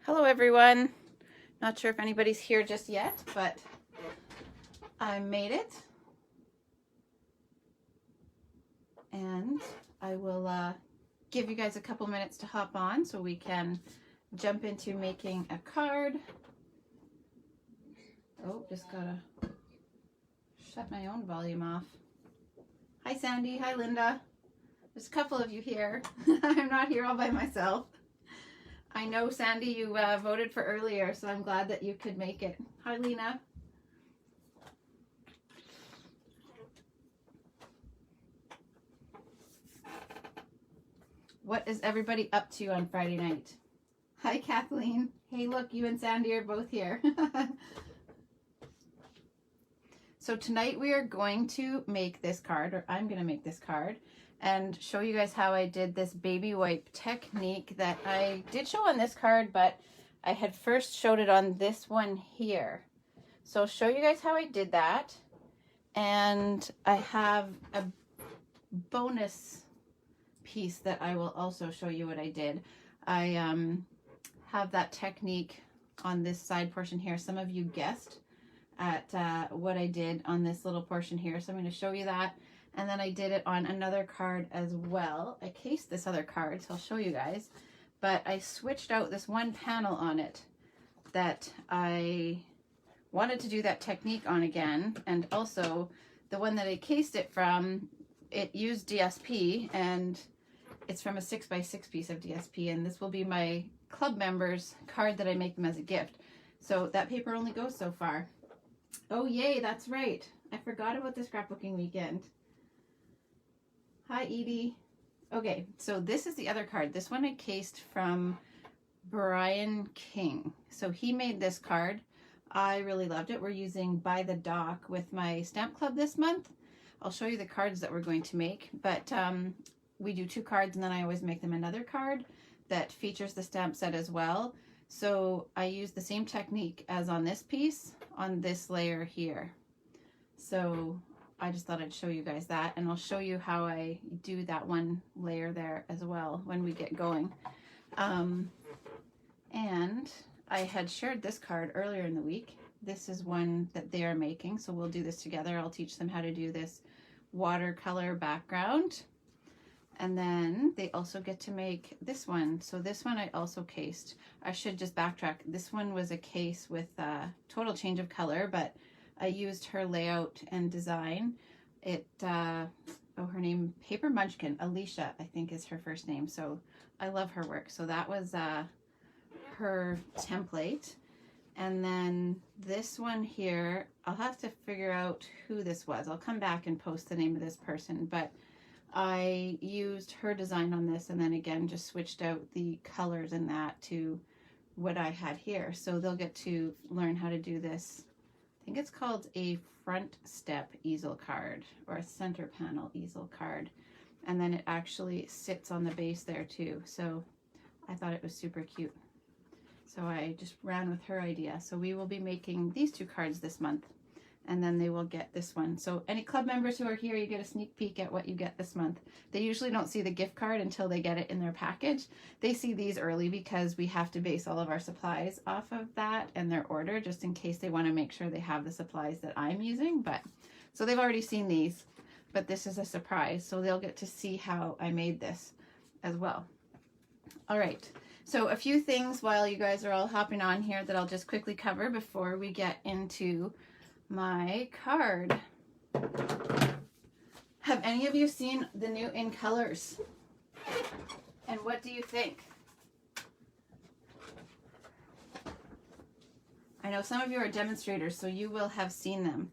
Hello everyone. Not sure if anybody's here just yet, but I made it. And I will give you guys a couple minutes to hop on so we can jump into making a card. Oh, just gotta shut my own volume off. Hi Sandy, hi Linda. There's a couple of you here. I'm not here all by myself. I know, Sandy, you voted for earlier, so I'm glad that you could make it. Hi, Lena. What is everybody up to on Friday night? Hi, Kathleen. Hey, look, you and Sandy are both here. So tonight we are going to make this card, or I'm going to make this card, and show you guys how I did this baby wipe technique that I did show on this card, but I had first showed it on this one here. So I'll show you guys how I did that, and I have a bonus piece that I will also show you what I did. I have that technique on this side portion here. Some of you guessed at what I did on this little portion here, so I'm going to show you that. And then I did it on another card as well. I cased this other card, so I'll show you guys. But I switched out this one panel on it that I wanted to do that technique on again. And also the one that I cased it from, it used DSP, and it's from a 6x6 piece of DSP. And this will be my club members card that I make them as a gift. So that paper only goes so far. Oh yay, that's right. I forgot about the scrapbooking weekend. Hi, Edie. Okay, so this is the other card. This one I cased from Brian King. So he made this card. I really loved it. We're using By the Dock with my stamp club this month. I'll show you the cards that we're going to make, but we do 2 cards and then I always make them another card that features the stamp set as well. So I use the same technique as on this piece on this layer here. So I just thought I'd show you guys that, and I'll show you how I do that one layer there as well when we get going. And I had shared this card earlier in the week. This is one that they are making, so we'll do this together. I'll teach them how to do this watercolor background. And then they also get to make this one. So this one I also cased. I should just backtrack. This one was a case with total change of color, but I used her layout and design. It, her name, Paper Munchkin, Alicia, I think is her first name. So I love her work. So that was her template. And then this one here, I'll have to figure out who this was. I'll come back and post the name of this person, but I used her design on this and then again just switched out the colors in that to what I had here. So they'll get to learn how to do this. I think it's called a front step easel card or a center panel easel card. And then it actually sits on the base there too. So I thought it was super cute. So I just ran with her idea. So we will be making these 2 cards this month, and then they will get this one. So any club members who are here, you get a sneak peek at what you get this month. They usually don't see the gift card until they get it in their package. They see these early because we have to base all of our supplies off of that and their order, just in case they want to make sure they have the supplies that I'm using. But so they've already seen these, but this is a surprise. So they'll get to see how I made this as well. All right. So a few things while you guys are all hopping on here that I'll just quickly cover before we get into my card. Have any of you seen the new In Colors? And what do you think? I know some of you are demonstrators, so you will have seen them.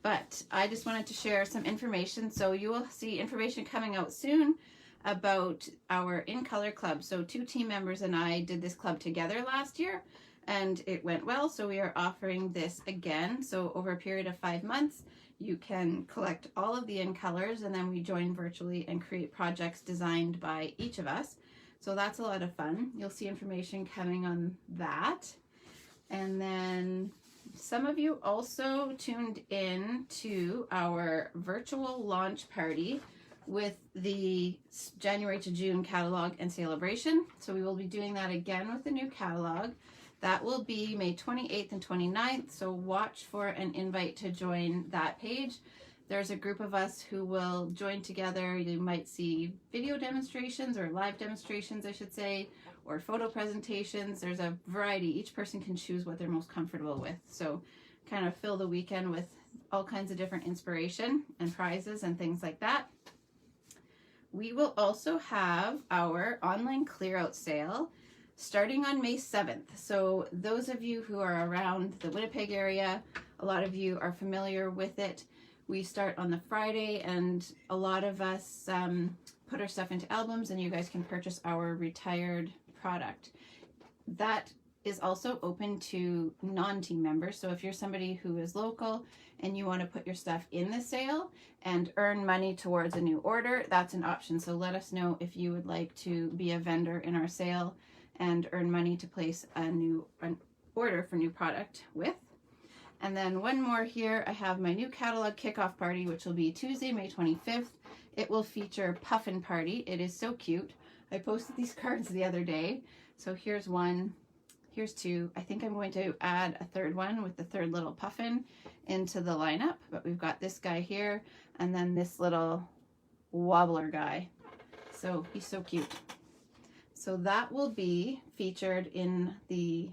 But I just wanted to share some information. So you will see information coming out soon about our In Color Club. So 2 team members and I did this club together last year, and it went well, so we are offering this again. So over a period of 5 months, you can collect all of the In Colors, and then we join virtually and create projects designed by each of us. So that's a lot of fun. You'll see information coming on that. And then some of you also tuned in to our virtual launch party with the January to June catalog and celebration. So we will be doing that again with the new catalog. That will be May 28th and 29th. So watch for an invite to join that page. There's a group of us who will join together. You might see video demonstrations or live demonstrations, I should say, or photo presentations. There's a variety. Each person can choose what they're most comfortable with. So kind of fill the weekend with all kinds of different inspiration and prizes and things like that. We will also have our online clear out sale starting on May 7th. So those of you who are around the Winnipeg area, a lot of you are familiar with it. We start on the Friday, and a lot of us put our stuff into albums, and you guys can purchase our retired product. That is also open to non-team members. So if you're somebody who is local and you want to put your stuff in the sale and earn money towards a new order, that's an option. So let us know if you would like to be a vendor in our sale and earn money to place an order for new product with. And then one more here, I have my new catalog kickoff party, which will be Tuesday, May 25th. It will feature Puffin Party. It is so cute. I posted these cards the other day. So here's one, here's two. I think I'm going to add a third one with the third little puffin into the lineup. But we've got this guy here and then this little wobbler guy. So he's so cute. So that will be featured in the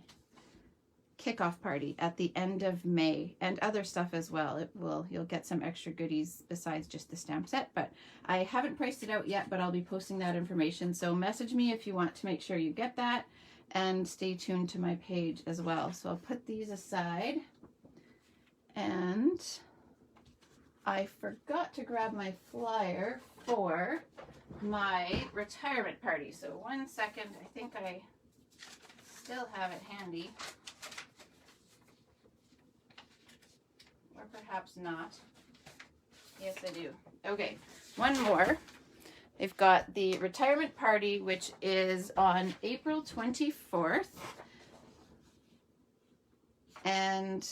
kickoff party at the end of May, and other stuff as well. You'll get some extra goodies besides just the stamp set, but I haven't priced it out yet, but I'll be posting that information. So message me if you want to make sure you get that, and stay tuned to my page as well. So I'll put these aside, and I forgot to grab my flyer for my retirement party. So 1 second, I think I still have it handy. Or perhaps not. Yes, I do. Okay, one more. I've got the retirement party, which is on April 24th. And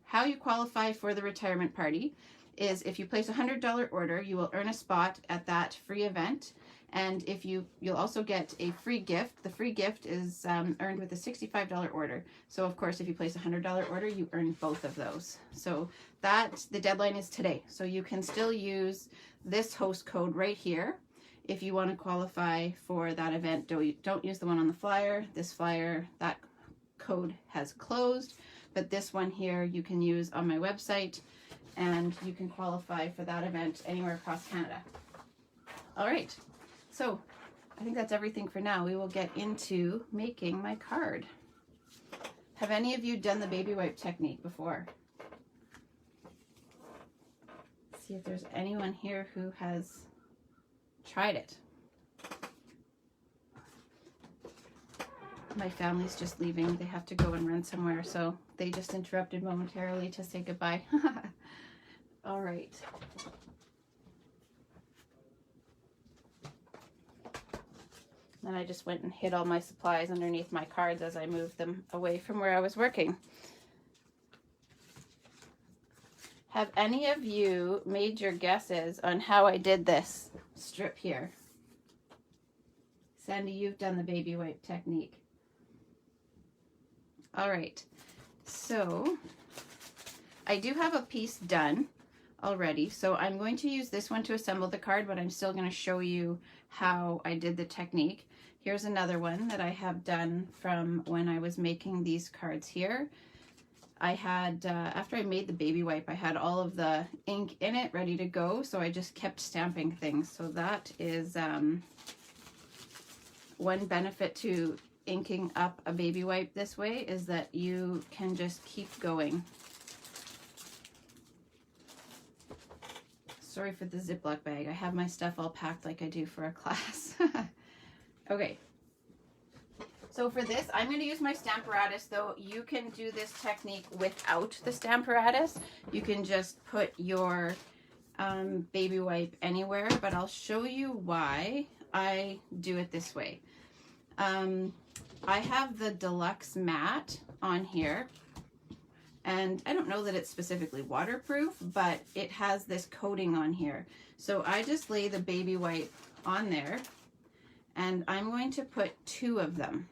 how you qualify for the retirement party is if you place a $100 order, you will earn a spot at that free event. And if you'll also get a free gift. The free gift is earned with a $65 order. So of course, if you place a $100 order, you earn both of those. So the deadline is today. So you can still use this host code right here if you want to qualify for that event. Don't use the one on the flyer. This flyer, that code has closed, but this one here you can use on my website, and you can qualify for that event anywhere across Canada. All right. So I think that's everything for now. We will get into making my card. Have any of you done the baby wipe technique before? Let's see if there's anyone here who has tried it. My family's just leaving. They have to go and run somewhere, so they just interrupted momentarily to say goodbye. All right. Then I just went and hid all my supplies underneath my cards as I moved them away from where I was working. Have any of you made your guesses on how I did this strip here? Sandy, you've done the baby wipe technique. All right, so I do have a piece done already. So I'm going to use this one to assemble the card, but I'm still going to show you how I did the technique. Here's another one that I have done from when I was making these cards here. I had, after I made the baby wipe, I had all of the ink in it ready to go, so I just kept stamping things. So that is one benefit to inking up a baby wipe this way, is that you can just keep going. Sorry for the Ziploc bag. I have my stuff all packed like I do for a class. Okay. So for this, I'm going to use my Stamparatus, though you can do this technique without the Stamparatus. You can just put your baby wipe anywhere, but I'll show you why I do it this way. I have the Deluxe Matte on here, And I don't know that it's specifically waterproof, but it has this coating on here. So I just lay the baby wipe on there, and I'm going to put 2 of them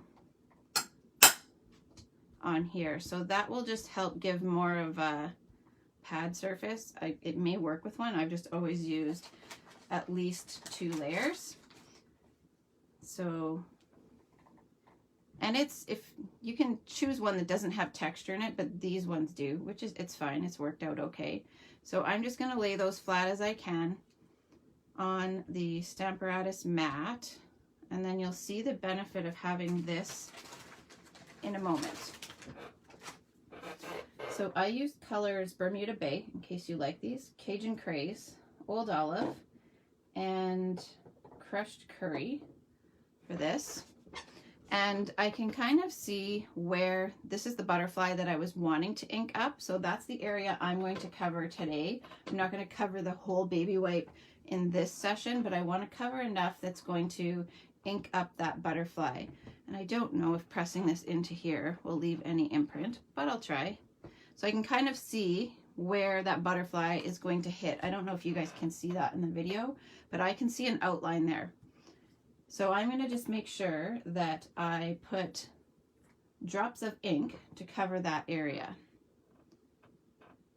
on here. So that will just help give more of a pad surface. It may work with one. I've just always used at least 2 layers. So, and if you can choose one that doesn't have texture in it, but these ones do, which is, it's fine. It's worked out okay. So I'm just going to lay those flat as I can on the Stamparatus mat, and then you'll see the benefit of having this in a moment. So I used colors Bermuda Bay, in case you like these, Cajun Craze, Old Olive, and Crushed Curry for this. And I can kind of see where this is the butterfly that I was wanting to ink up. So that's the area I'm going to cover today. I'm not going to cover the whole baby wipe in this session, but I want to cover enough that's going to ink up that butterfly. And I don't know if pressing this into here will leave any imprint, but I'll try. So I can kind of see where that butterfly is going to hit. I don't know if you guys can see that in the video, but I can see an outline there. So I'm going to just make sure that I put drops of ink to cover that area.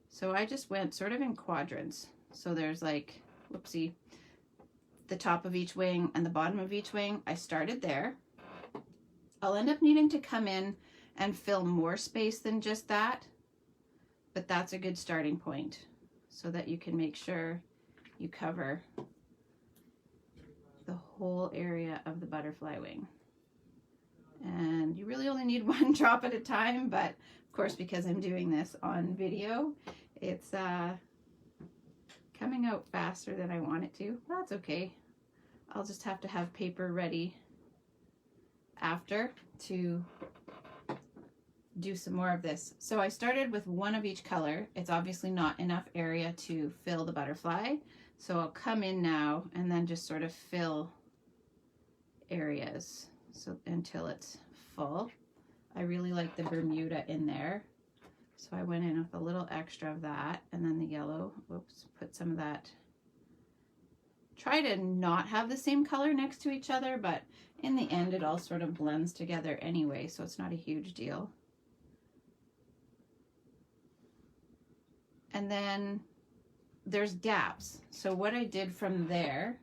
So I just went sort of in quadrants. So there's like, whoopsie, the top of each wing and the bottom of each wing. I started there. I'll end up needing to come in and fill more space than just that, but that's a good starting point so that you can make sure you cover the whole area of the butterfly wing. And you really only need 1 drop at a time, but of course, because I'm doing this on video, it's coming out faster than I want it to. Well, that's okay. I'll just have to have paper ready after to do some more of this. So I started with 1 of each color. It's obviously not enough area to fill the butterfly. So I'll come in now and then just sort of fill areas so until it's full. I really like the Bermuda in there. So I went in with a little extra of that, and then the yellow, whoops, put some of that. Try to not have the same color next to each other, but in the end it all sort of blends together anyway, so it's not a huge deal. And then there's gaps. So what I did from there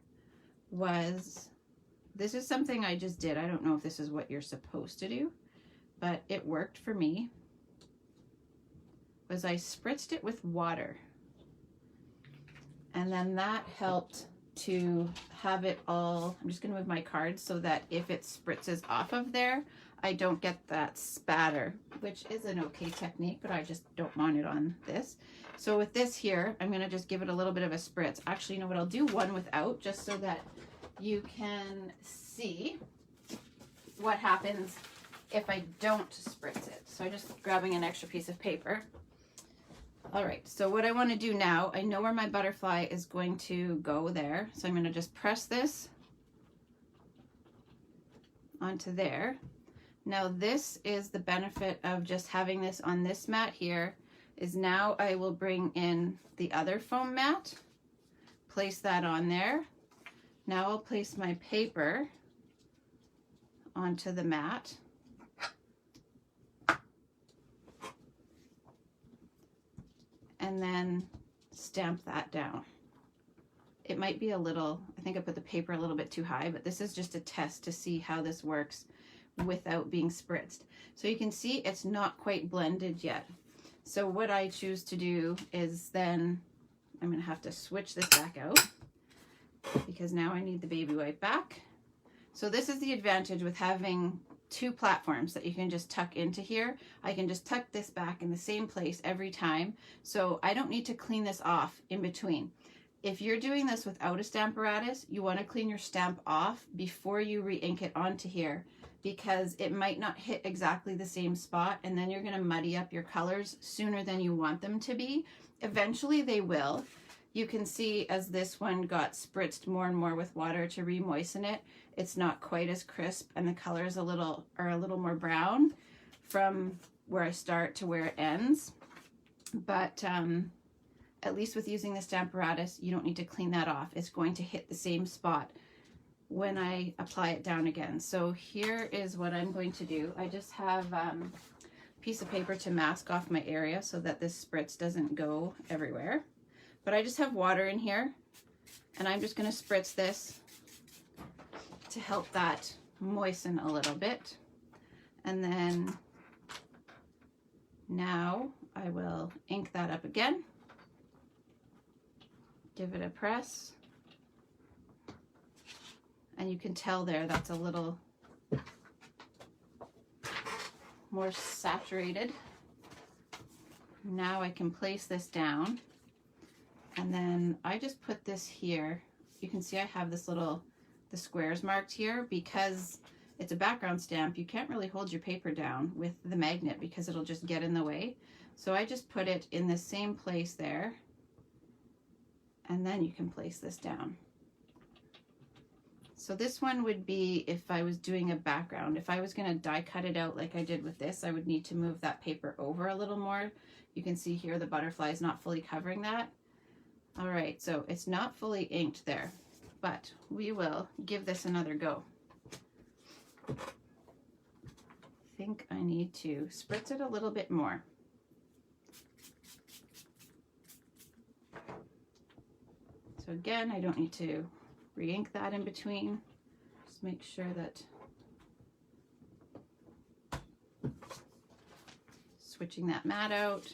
was, this is something I just did. I don't know if this is what you're supposed to do, but it worked for me. Was I spritzed it with water. And then that helped to have it all, I'm just gonna move my card so that if it spritzes off of there, I don't get that spatter, which is an okay technique, but I just don't want it on this. So with this here, I'm gonna just give it a little bit of a spritz. Actually, you know what, I'll do 1 without, just so that you can see what happens if I don't spritz it. So I'm just grabbing an extra piece of paper. All right, so what I want to do now, I know where my butterfly is going to go there. So I'm going to just press this onto there. Now this is the benefit of just having this on this mat here, is now I will bring in the other foam mat, place that on there. Now I'll place my paper onto the mat. And then stamp that down. It might be a little, I think I put the paper a little bit too high, but this is just a test to see how this works without being spritzed. So you can see it's not quite blended yet. So what I choose to do is then, I'm gonna have to switch this back out because now I need the baby wipe back. So this is the advantage with having 2 platforms that you can just tuck into here. I can just tuck this back in the same place every time, so I don't need to clean this off in between. If you're doing this without a Stamparatus, you want to clean your stamp off before you re-ink it onto here, because it might not hit exactly the same spot, and then you're going to muddy up your colors sooner than you want them to be. Eventually they will. You can see as this one got spritzed more and more with water to re-moisten it, it's not quite as crisp, and the colors are a little more brown from where I start to where it ends. but at least with using the Stamparatus, you don't need to clean that off. It's going to hit the same spot when I apply it down again. So here is what I'm going to do. I just have a piece of paper to mask off my area so that this spritz doesn't go everywhere. But I just have water in here, and I'm just going to spritz this to help that moisten a little bit. And then now I will ink that up again. Give it a press. And you can tell there that's a little more saturated. Now I can place this down, and then I just put this here. You can see I have this little, the squares marked here because it's a background stamp. You can't really hold your paper down with the magnet because it'll just get in the way. So I just put it in the same place there, and then you can place this down. So this one would be if I was doing a background. If I was going to die cut it out like I did with this, I would need to move that paper over a little more. You can see here the butterfly is not fully covering that. All right, so it's not fully inked there, but we will give this another go. I think I need to spritz it a little bit more. So again, I don't need to re-ink that in between. Just make sure that switching that mat out,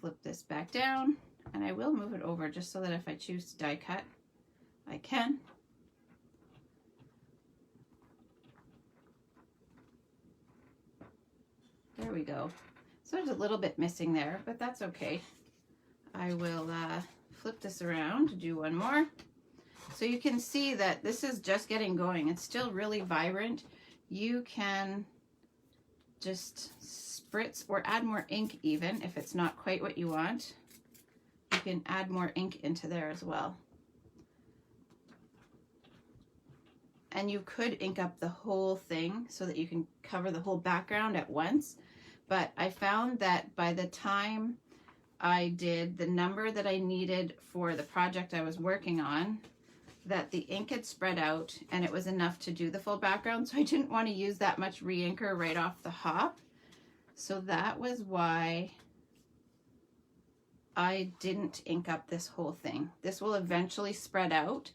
flip this back down, and I will move it over just so that if I choose to die cut, I can. There we go. So there's a little bit missing there, but that's okay. I will flip this around to do one more. So you can see that this is just getting going. It's still really vibrant. You can just spritz or add more ink even if it's not quite what you want. You can add more ink into there as well. And you could ink up the whole thing so that you can cover the whole background at once. But I found that by the time I did the number that I needed for the project I was working on, that the ink had spread out and it was enough to do the full background, so I didn't want to use that much re-inker right off the hop. So that was why I didn't ink up this whole thing. This will eventually spread out,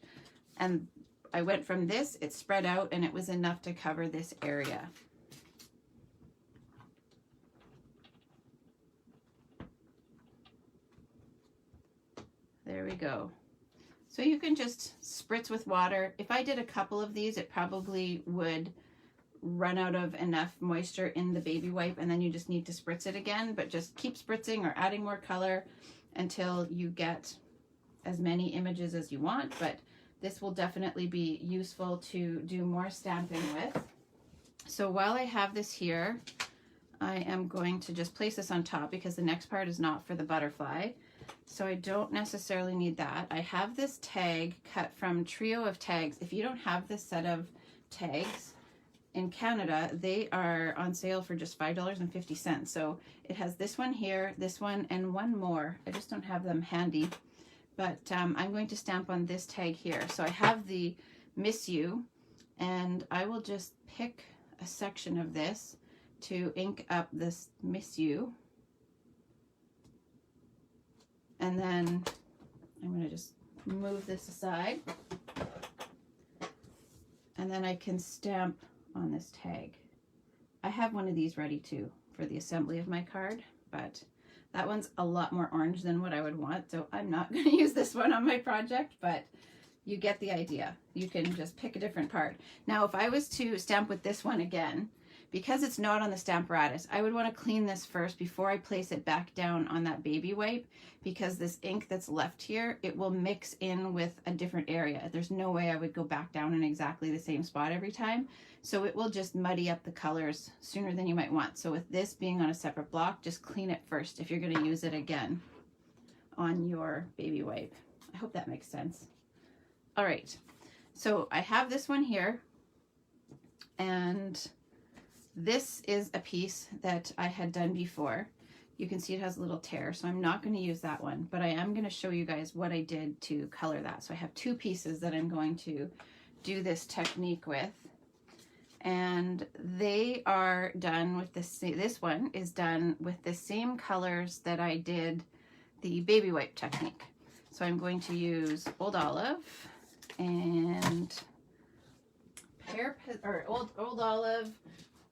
and I went from this, it spread out, and it was enough to cover this area. There we go. So you can just spritz with water. If I did a couple of these, it probably would run out of enough moisture in the baby wipe, and then you just need to spritz it again. But just keep spritzing or adding more color until you get as many images as you want. But this will definitely be useful to do more stamping with. So while I have this here, I am going to just place this on top because the next part is not for the butterfly. So I don't necessarily need that. I have this tag cut from Trio of Tags. If you don't have this set of tags in Canada, they are on sale for just $5.50. So it has this one here, this one, and one more. I just don't have them handy. But I'm going to stamp on this tag here. So I have the Miss You, and I will just pick a section of this to ink up this Miss You. And then I'm going to just move this aside, and then I can stamp on this tag. I have one of these ready too for the assembly of my card, but that one's a lot more orange than what I would want, so I'm not going to use this one on my project, but you get the idea. You can just pick a different part. Now, if I was to stamp with this one again, because it's not on the Stamparatus, I would want to clean this first before I place it back down on that baby wipe, because this ink that's left here, it will mix in with a different area. There's no way I would go back down in exactly the same spot every time. So it will just muddy up the colors sooner than you might want. So with this being on a separate block, just clean it first if you're going to use it again on your baby wipe. I hope that makes sense. All right, so I have this one here, and this is a piece that I had done before. You can see it has a little tear, so I'm not going to use that one, but I am going to show you guys what I did to color that. So I have two pieces that I'm going to do this technique with, and they are done with this one is done with the same colors that I did the baby wipe technique. So I'm going to use Old Olive and Old Olive,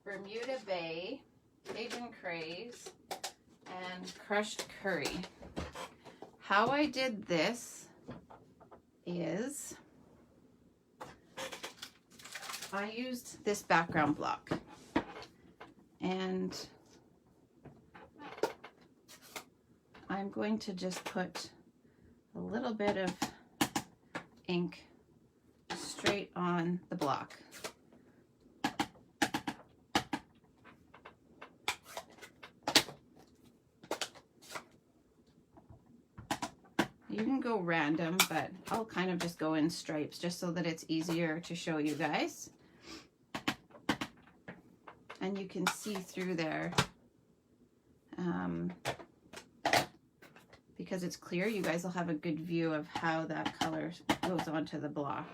Bermuda Bay, Cajun Craze, and crushed curry. How I did this is I used this background block, and I'm going to just put a little bit of ink straight on the block. You can go random, but I'll kind of just go in stripes just so that it's easier to show you guys. And you can see through there. Because it's clear, you guys will have a good view of how that color goes onto the block.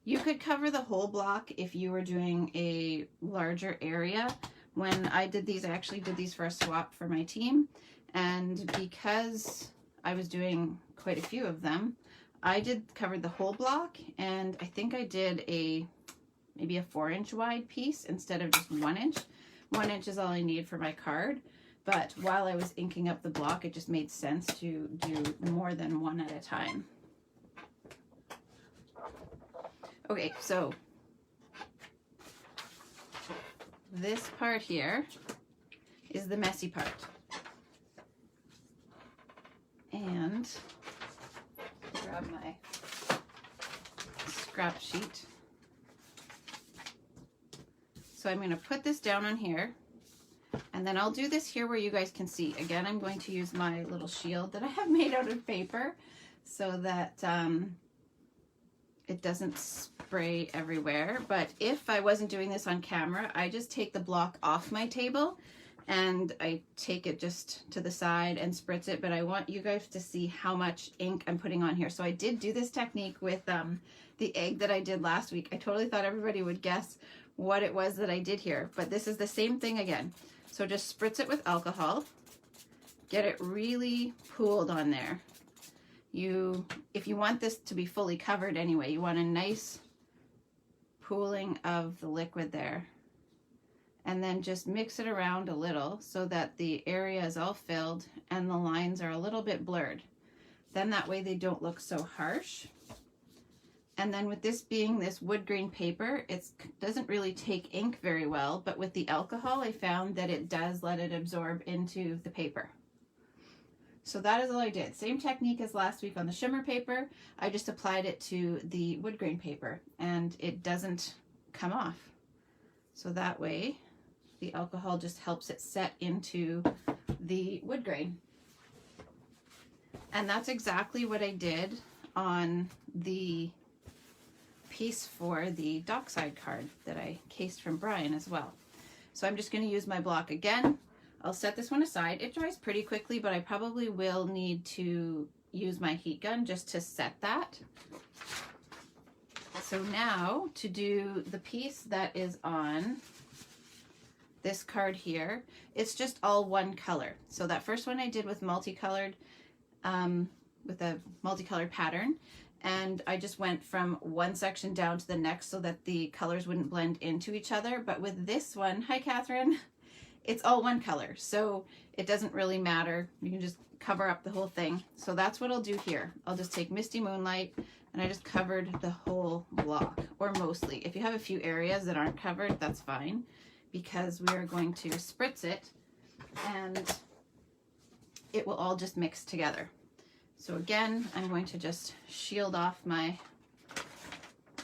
You could cover the whole block if you were doing a larger area. When I did these, I actually did these for a swap for my team. And because I was doing quite a few of them, I covered the whole block, and I think I did maybe a 4-inch wide piece instead of just 1 inch. 1 inch is all I need for my card, but while I was inking up the block, it just made sense to do more than one at a time. Okay, so this part here is the messy part. And grab my scrap sheet. So I'm going to put this down on here, and then I'll do this here where you guys can see. Again, I'm going to use my little shield that I have made out of paper so that it doesn't spray everywhere. But if I wasn't doing this on camera, I just take the block off my table and I take it just to the side and spritz it, but I want you guys to see how much ink I'm putting on here. So I did do this technique with the egg that I did last week. I totally thought everybody would guess what it was that I did here, but this is the same thing again. So just spritz it with alcohol, get it really pooled on there. If you want this to be fully covered anyway, you want a nice pooling of the liquid there. And then just mix it around a little so that the area is all filled and the lines are a little bit blurred. Then that way they don't look so harsh. And then with this being this wood grain paper, it doesn't really take ink very well, but with the alcohol, I found that it does let it absorb into the paper. So that is all I did. Same technique as last week on the shimmer paper. I just applied it to the wood grain paper and it doesn't come off. So that way, the alcohol just helps it set into the wood grain. And that's exactly what I did on the piece for the dockside card that I cased from Brian as well. So I'm just going to use my block again. I'll set this one aside. It dries pretty quickly, but I probably will need to use my heat gun just to set that. So now to do the piece that is on this card here, it's just all one color. So that first one I did with multicolored, with a multicolored pattern, and I just went from one section down to the next so that the colors wouldn't blend into each other. But with this one, hi Catherine, it's all one color, so it doesn't really matter. You can just cover up the whole thing. So that's what I'll do here. I'll just take Misty Moonlight, and I just covered the whole block, or mostly. If you have a few areas that aren't covered, that's fine, because we are going to spritz it and it will all just mix together. So again, I'm going to just shield off my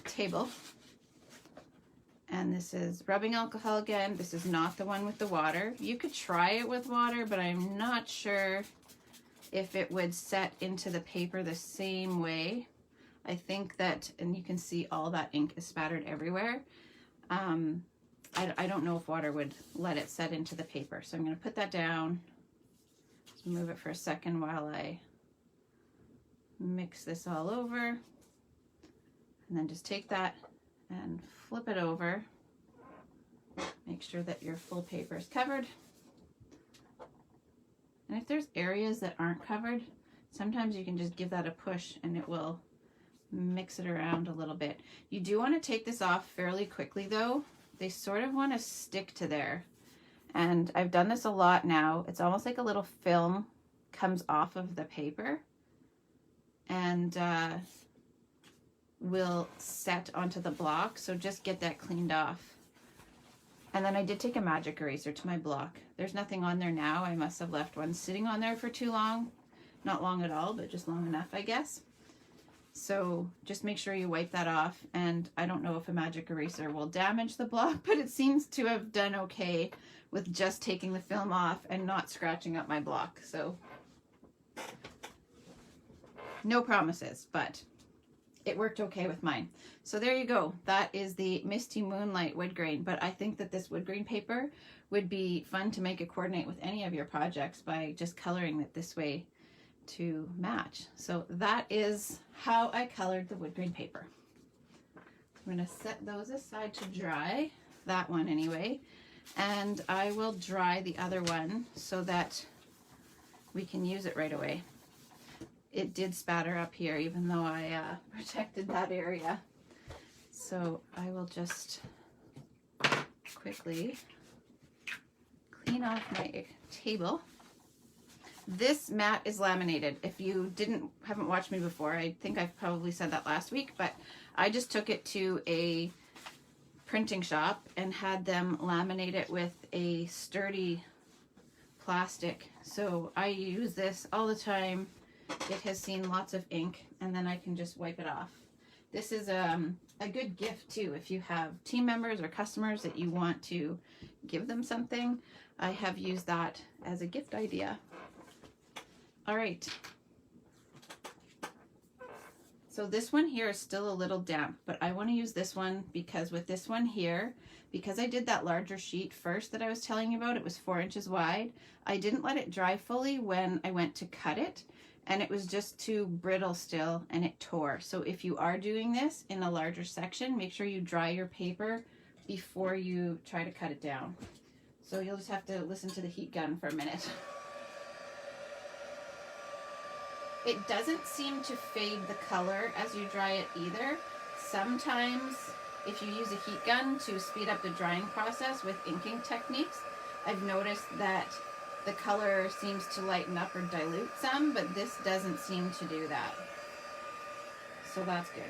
table. And this is rubbing alcohol again. This is not the one with the water. You could try it with water, but I'm not sure if it would set into the paper the same way. I think that, and you can see all that ink is spattered everywhere. I don't know if water would let it set into the paper. So I'm going to put that down. Just move it for a second while I mix this all over. And then just take that and flip it over. Make sure that your full paper is covered. And if there's areas that aren't covered, sometimes you can just give that a push and it will mix it around a little bit. You do want to take this off fairly quickly though. They sort of want to stick to there. And I've done this a lot now. It's almost like a little film comes off of the paper and will set onto the block. So just get that cleaned off. And then I did take a magic eraser to my block. There's nothing on there now. I must have left one sitting on there for too long. Not long at all, but just long enough, I guess. So just make sure you wipe that off. And I don't know if a magic eraser will damage the block, but it seems to have done okay with just taking the film off and not scratching up my block. So no promises, but it worked okay with mine. So there you go. That is the Misty Moonlight wood grain. But I think that this wood grain paper would be fun to make it coordinate with any of your projects by just coloring it this way to match. So that is how I colored the wood grain paper. I'm going to set those aside to dry, that one anyway, and I will dry the other one so that we can use it right away. It did spatter up here even though I protected that area. So I will just quickly clean off my table. This mat is laminated. If you haven't watched me before, I think I've probably said that last week, but I just took it to a printing shop and had them laminate it with a sturdy plastic. So I use this all the time. It has seen lots of ink, and then I can just wipe it off. This is a good gift too if you have team members or customers that you want to give them something. I have used that as a gift idea. All right. So this one here is still a little damp, but I want to use this one because with this one here, because I did that larger sheet first that I was telling you about, it was 4 inches wide. I didn't let it dry fully when I went to cut it, and it was just too brittle still and it tore. So if you are doing this in a larger section, make sure you dry your paper before you try to cut it down. So you'll just have to listen to the heat gun for a minute. It doesn't seem to fade the color as you dry it either. Sometimes if you use a heat gun to speed up the drying process with inking techniques, I've noticed that the color seems to lighten up or dilute some, but this doesn't seem to do that. So that's good.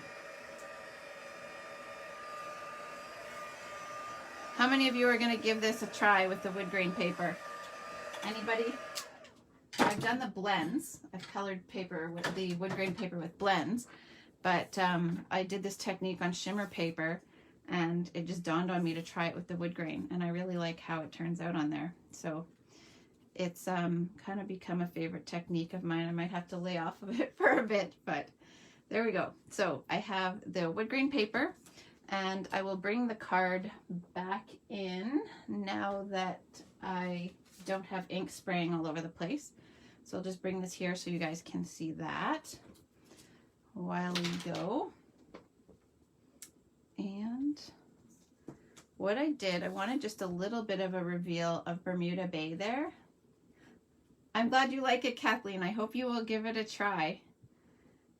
How many of you are going to give this a try with the wood grain paper? Anybody? I've done the blends. I've colored paper with the wood grain paper with blends, but I did this technique on shimmer paper and it just dawned on me to try it with the wood grain, and I really like how it turns out on there. So it's kind of become a favorite technique of mine. I might have to lay off of it for a bit, but there we go. So I have the wood grain paper, and I will bring the card back in now that I don't have ink spraying all over the place. So I'll just bring this here so you guys can see that while we go. And what I did, I wanted just a little bit of a reveal of Bermuda Bay there. I'm glad you like it, Kathleen. I hope you will give it a try.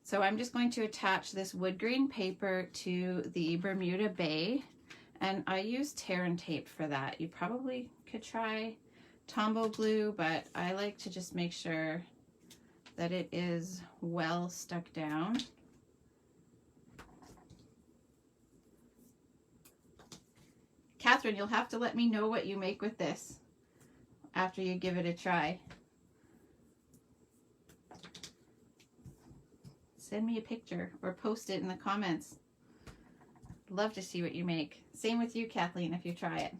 So I'm just going to attach this wood grain paper to the Bermuda Bay, and I use tear and tape for that. You probably could try Tombow glue, but I like to just make sure that it is well stuck down. Catherine, you'll have to let me know what you make with this after you give it a try. Send me a picture or post it in the comments. Love to see what you make. Same with you, Kathleen, if you try it.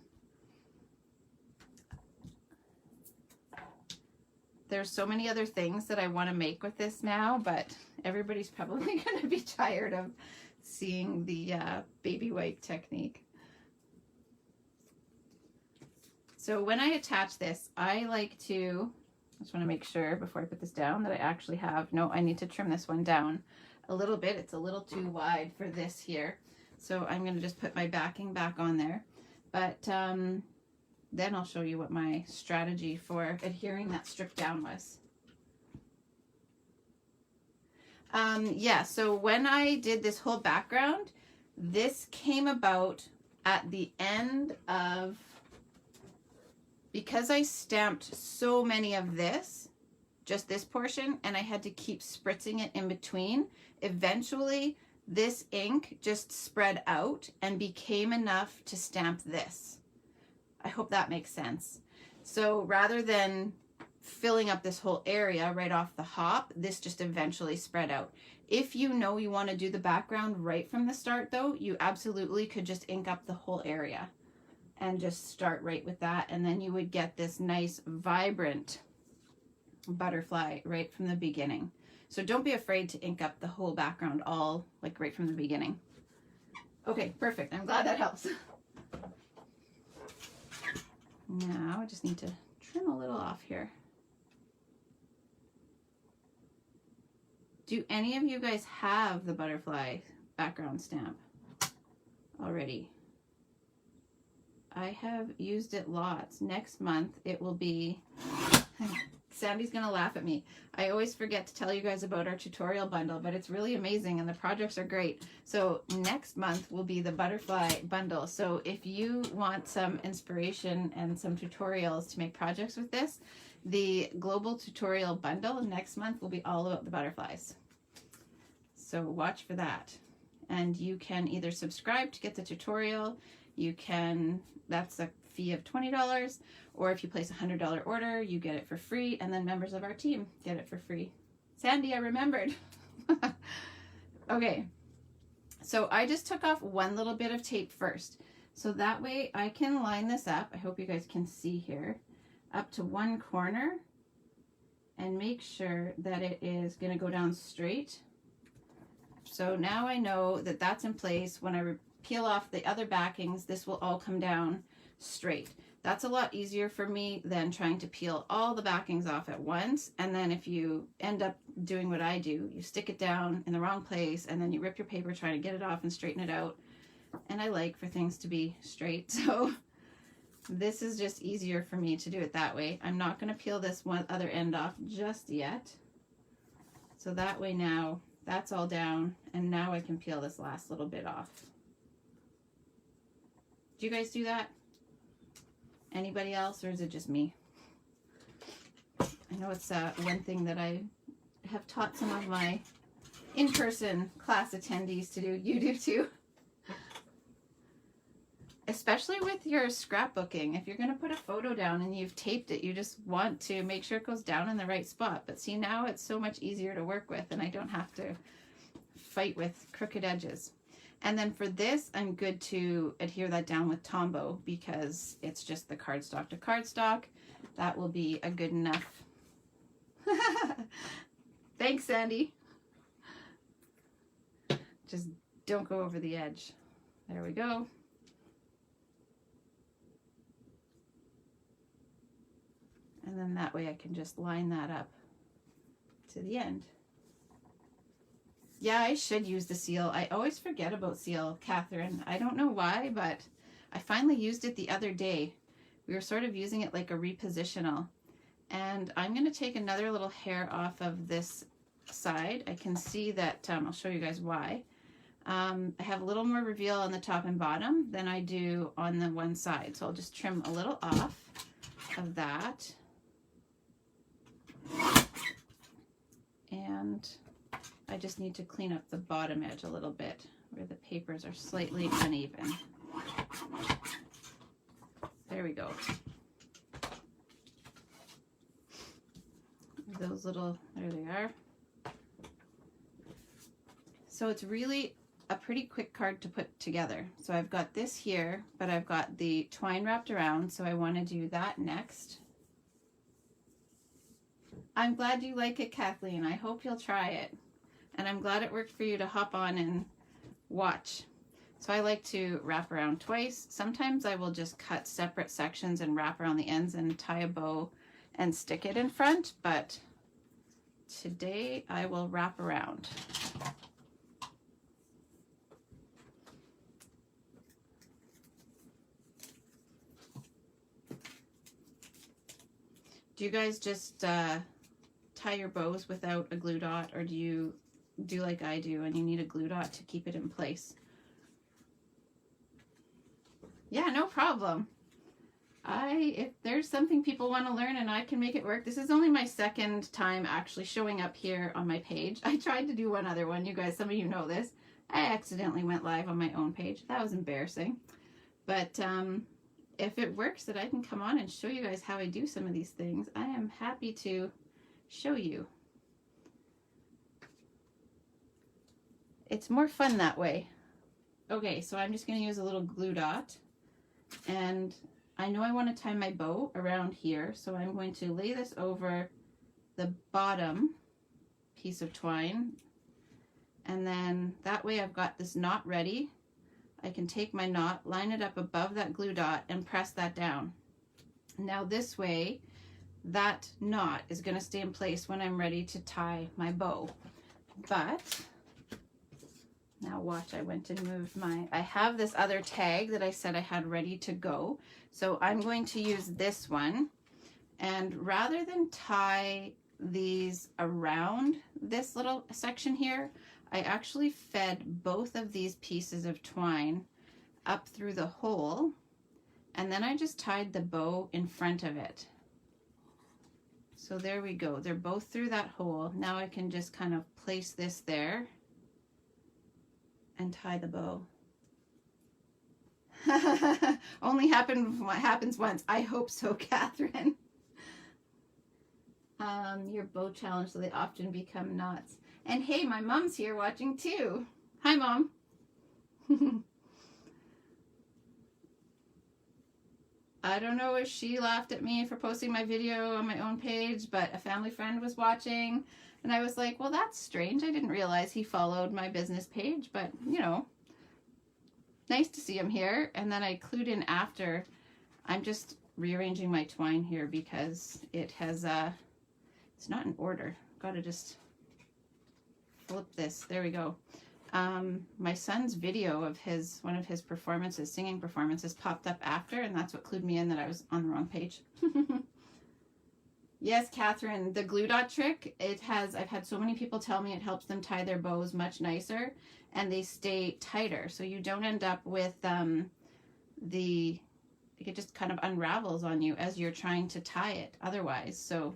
There's so many other things that I want to make with this now, but everybody's probably going to be tired of seeing the baby wipe technique. So when I attach this, I like to, I just want to make sure before I put this down that I actually have, no, I need to trim this one down a little bit. It's a little too wide for this here. So I'm going to just put my backing back on there. But then I'll show you what my strategy for adhering that strip down was. Yeah, so when I did this whole background, this came about at the end of, because I stamped so many of this, just this portion, and I had to keep spritzing it in between, eventually this ink just spread out and became enough to stamp this. I hope that makes sense. So rather than filling up this whole area right off the hop, this just eventually spread out. If you know you want to do the background right from the start though, you absolutely could just ink up the whole area and just start right with that, and then you would get this nice vibrant butterfly right from the beginning. So don't be afraid to ink up the whole background all like right from the beginning. Okay, perfect. I'm glad that helps. Now I just need to trim a little off here. Do any of you guys have the butterfly background stamp already? I have used it lots. Next month it will be, Sandy's gonna laugh at me. I always forget to tell you guys about our tutorial bundle, but it's really amazing and the projects are great. So next month will be the butterfly bundle. So if you want some inspiration and some tutorials to make projects with this, the global tutorial bundle next month will be all about the butterflies. So watch for that. And you can either subscribe to get the tutorial, you can, that's a fee of $20, or if you place a $100 order, you get it for free, and then members of our team get it for free. Sandy, I remembered. Okay, so I just took off one little bit of tape first. So that way I can line this up, I hope you guys can see here, up to one corner and make sure that it is going to go down straight. So now I know that that's in place. When I peel off the other backings, this will all come down straight. That's a lot easier for me than trying to peel all the backings off at once. And then if you end up doing what I do, you stick it down in the wrong place and then you rip your paper trying to get it off and straighten it out. And I like for things to be straight. So this is just easier for me to do it that way. I'm not going to peel this one other end off just yet. So that way now that's all down, and now I can peel this last little bit off. Do you guys do that? Anybody else, or is it just me? I know it's one thing that I have taught some of my in-person class attendees to do. You do too. Especially with your scrapbooking. If you're going to put a photo down and you've taped it, you just want to make sure it goes down in the right spot. But see, now it's so much easier to work with and I don't have to fight with crooked edges. And then for this, I'm good to adhere that down with Tombow because it's just the cardstock to cardstock. That will be a good enough. Thanks, Sandy. Just don't go over the edge. There we go. And then that way I can just line that up to the end. Yeah, I should use the seal. I always forget about seal, Catherine. I don't know why, but I finally used it the other day. We were sort of using it like a repositional. And I'm going to take another little hair off of this side. I can see that, I'll show you guys why. I have a little more reveal on the top and bottom than I do on the one side. So I'll just trim a little off of that. And I just need to clean up the bottom edge a little bit where the papers are slightly uneven. There we go. Those little, there they are. So it's really a pretty quick card to put together. So I've got this here, but I've got the twine wrapped around, so I want to do that next. I'm glad you like it, Kathleen. I hope you'll try it. And I'm glad it worked for you to hop on and watch. So I like to wrap around twice. Sometimes I will just cut separate sections and wrap around the ends and tie a bow and stick it in front, but today I will wrap around. Do you guys just tie your bows without a glue dot, or do you do like I do and you need a glue dot to keep it in place? Yeah, no problem. If there's something people want to learn and I can make it work, this is only my second time actually showing up here on my page. I tried to do one other one, you guys, some of you know this. I accidentally went live on my own page. That was embarrassing. But if it works that I can come on and show you guys how I do some of these things, I am happy to show you. It's more fun that way. Okay, so I'm just going to use a little glue dot, and I know I want to tie my bow around here, so I'm going to lay this over the bottom piece of twine, and then that way I've got this knot ready. I can take my knot, line it up above that glue dot, and press that down. Now this way, that knot is going to stay in place when I'm ready to tie my bow. But now watch, I went and moved I have this other tag that I said I had ready to go. So I'm going to use this one, and rather than tie these around this little section here, I actually fed both of these pieces of twine up through the hole, and then I just tied the bow in front of it. So there we go. They're both through that hole. Now I can just kind of place this there and tie the bow. Only happens once. I hope so, Catherine. Your bow challenge, so they often become knots. And hey, my mom's here watching too. Hi, Mom. I don't know if she laughed at me for posting my video on my own page, but a family friend was watching, and I was like, well, that's strange. I didn't realize he followed my business page, but you know, nice to see him here. And then I clued in after. I'm just rearranging my twine here because it has it's not in order. Gotta just flip this. There we go. My son's video of one of his performances, singing performances, popped up after, and that's what clued me in that I was on the wrong page. Yes, Catherine, the glue dot trick, I've had so many people tell me it helps them tie their bows much nicer and they stay tighter. So you don't end up with it just kind of unravels on you as you're trying to tie it otherwise. So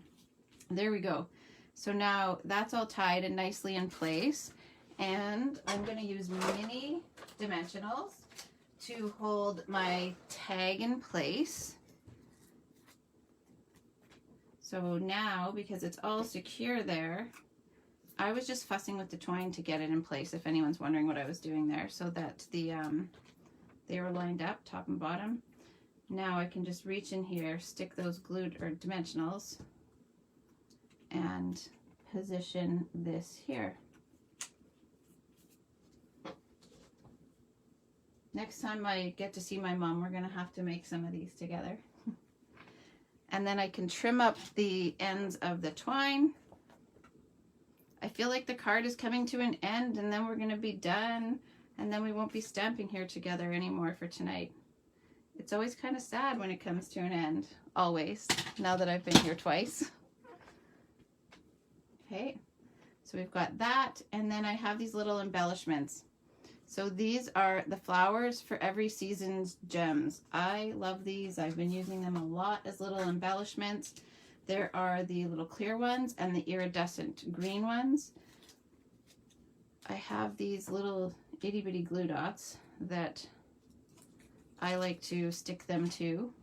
there we go. So now that's all tied and nicely in place. And I'm going to use mini dimensionals to hold my tag in place. So now, because it's all secure there, I was just fussing with the twine to get it in place, if anyone's wondering what I was doing there, so that they were lined up, top and bottom. Now I can just reach in here, stick those glued or dimensionals, and position this here. Next time I get to see my mom, we're gonna have to make some of these together. And then I can trim up the ends of the twine. I feel like the card is coming to an end, and then we're gonna be done, and then we won't be stamping here together anymore for tonight. It's always kind of sad when it comes to an end, always, now that I've been here twice. Okay, so we've got that, and then I have these little embellishments. So these are the flowers for every season's gems. I love these. I've been using them a lot as little embellishments. There are the little clear ones and the iridescent green ones. I have these little itty bitty glue dots that I like to stick them to.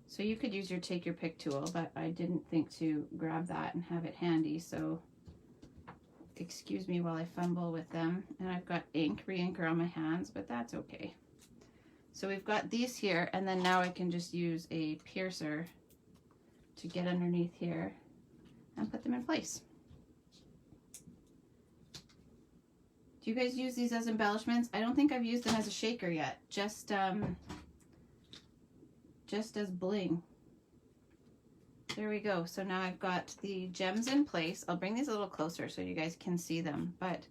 So you could use your take your pick tool, but I didn't think to grab that and have it handy, so excuse me while I fumble with them. And I've got ink, re-inker on my hands, but that's okay. So we've got these here, and then now I can just use a piercer to get underneath here and put them in place. Do Do you guys use these as embellishments? I don't think I've used them as a shaker yet. Just as bling. There we go. So now I've got the gems in place. I'll bring these a little closer so you guys can see them, but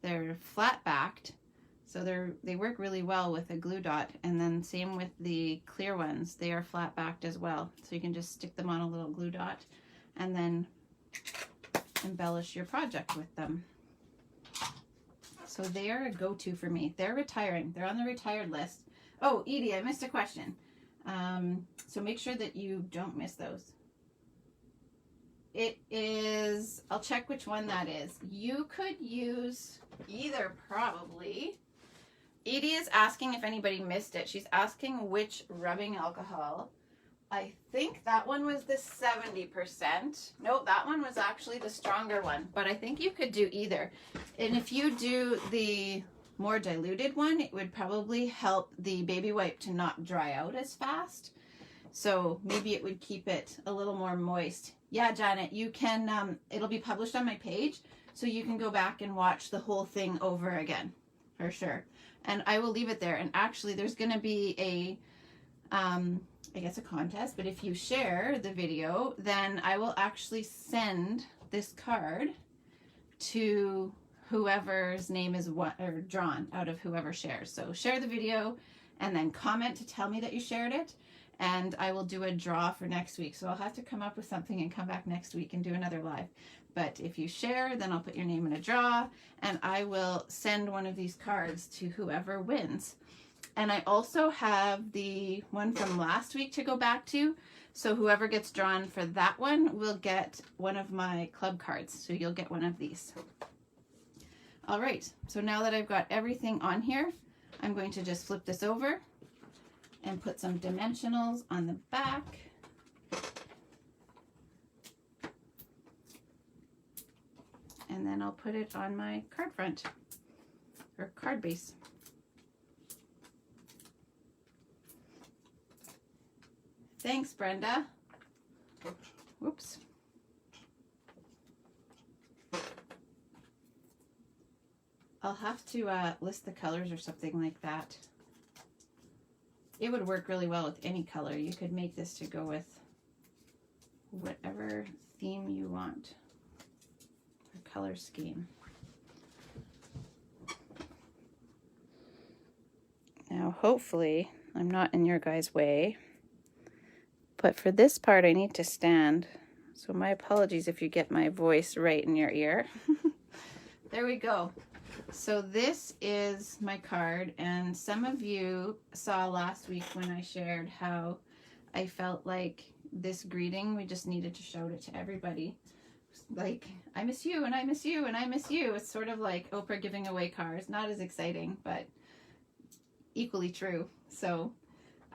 they're flat backed. So they work really well with a glue dot, and then same with the clear ones. They are flat backed as well. So you can just stick them on a little glue dot and then embellish your project with them. So they are a go-to for me. They're retiring. They're on the retired list. Oh, Edie, I missed a question. So make sure that you don't miss those. It is, I'll check which one that is. You could use either, probably. Edie is asking if anybody missed it. She's asking which rubbing alcohol. I think that one was the 70%. Nope, that one was actually the stronger one, but I think you could do either. And if you do the more diluted one, it would probably help the baby wipe to not dry out as fast. So maybe it would keep it a little more moist. Yeah, Janet, you can, it'll be published on my page, so you can go back and watch the whole thing over again, for sure. And I will leave it there. And actually, there's going to be a, I guess a contest, but if you share the video, then I will actually send this card to whoever's name is drawn out of whoever shares. So share the video and then comment to tell me that you shared it, and I will do a draw for next week. So I'll have to come up with something and come back next week and do another live. But if you share, then I'll put your name in a draw, and I will send one of these cards to whoever wins. And I also have the one from last week to go back to. So whoever gets drawn for that one will get one of my club cards. So you'll get one of these. All right, so now that I've got everything on here, I'm going to just flip this over and put some dimensionals on the back. And then I'll put it on my card front, or card base. Thanks, Brenda. Whoops. I'll have to list the colors or something like that. It would work really well with any color. You could make this to go with whatever theme you want, or color scheme. Now, hopefully, I'm not in your guys' way. But for this part, I need to stand. So my apologies if you get my voice right in your ear. There we go. So this is my card. And some of you saw last week when I shared how I felt like this greeting, we just needed to shout it to everybody. Like, I miss you, and I miss you, and I miss you. It's sort of like Oprah giving away cars. Not as exciting, but equally true. So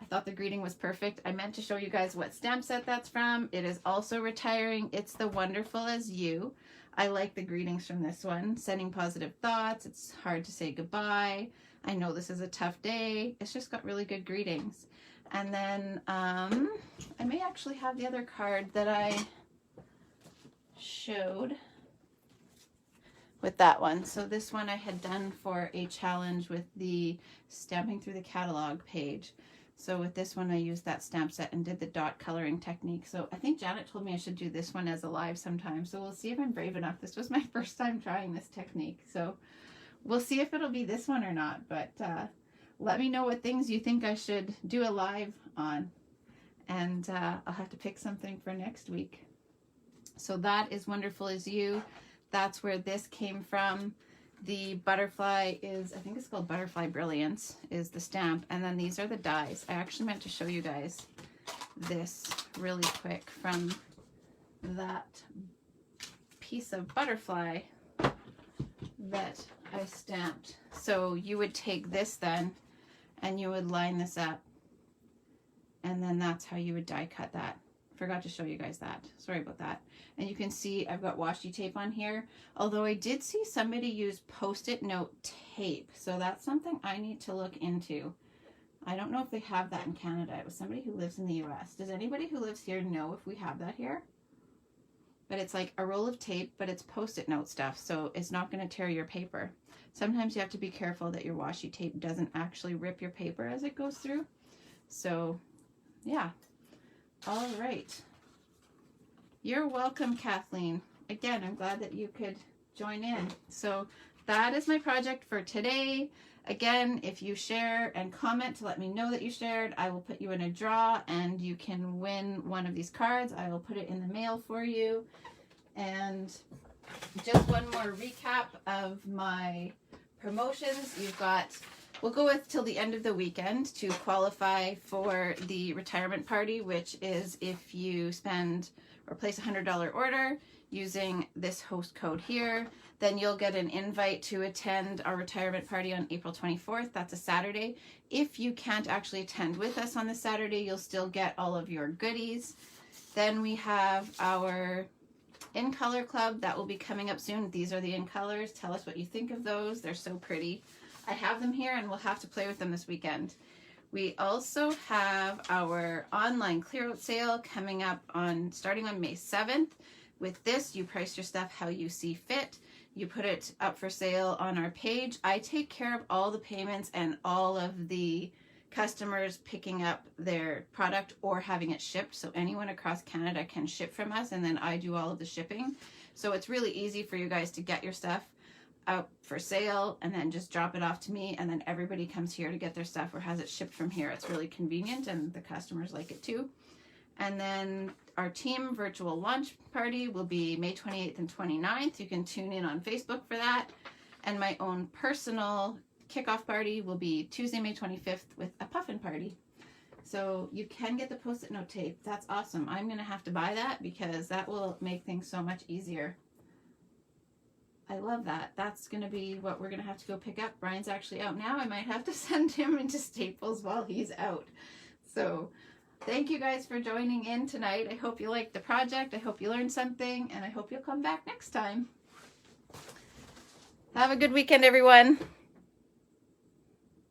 I thought the greeting was perfect. I meant to show you guys what stamp set that's from. It is also retiring. It's the Wonderful as You. I like the greetings from this one. Sending positive thoughts. It's hard to say goodbye. I know this is a tough day. It's just got really good greetings. And then I may actually have the other card that I showed with that one. So this one I had done for a challenge with the Stamping Through the Catalog page. So with this one, I used that stamp set and did the dot coloring technique. So I think Janet told me I should do this one as a live sometime. So we'll see if I'm brave enough. This was my first time trying this technique. So we'll see if it'll be this one or not. But let me know what things you think I should do a live on. And I'll have to pick something for next week. So that is Wonderful as You. That's where this came from. The butterfly is, I think it's called Butterfly Brilliance, is the stamp. And then these are the dies. I actually meant to show you guys this really quick from that piece of butterfly that I stamped. So you would take this then, and you would line this up. And then that's how you would die cut that. Forgot to show you guys that. Sorry about that. And you can see I've got washi tape on here. Although I did see somebody use Post-it note tape. So that's something I need to look into. I don't know if they have that in Canada. It was somebody who lives in the US. Does anybody who lives here know if we have that here? but it's like a roll of tape, but it's Post-it note stuff, so it's not going to tear your paper. Sometimes you have to be careful that your washi tape doesn't actually rip your paper as it goes through. So yeah. All right. You're welcome, Kathleen. Again, I'm glad that you could join in. So that is my project for today. Again, if you share and comment to let me know that you shared, I will put you in a draw and you can win one of these cards. I will put it in the mail for you. And just one more recap of my promotions. You've got, we'll go with till the end of the weekend to qualify for the retirement party, which is if you spend or place a $100 order using this host code here, then you'll get an invite to attend our retirement party on April 24th. That's a Saturday. If you can't actually attend with us on the Saturday, you'll still get all of your goodies. Then we have our In Color Club that will be coming up soon. These are the In Colors. Tell us what you think of those. They're so pretty. I have them here and we'll have to play with them this weekend. We also have our online clear out sale coming up starting on May 7th. With this, you price your stuff how you see fit. You put it up for sale on our page. I take care of all the payments and all of the customers picking up their product or having it shipped. So anyone across Canada can ship from us, and then I do all of the shipping. So it's really easy for you guys to get your stuff out for sale and then just drop it off to me, and then everybody comes here to get their stuff or has it shipped from here. It's really convenient and the customers like it too. And then our team virtual launch party will be May 28th and 29th. You can tune in on Facebook for that. And my own personal kickoff party will be Tuesday, May 25th with a puffin party. So you can get the Post-it note tape. That's awesome. I'm going to have to buy that because that will make things so much easier. I love that. That's going to be what we're going to have to go pick up. Brian's actually out now. I might have to send him into Staples while he's out. So thank you guys for joining in tonight. I hope you liked the project. I hope you learned something, and I hope you'll come back next time. Have a good weekend, everyone.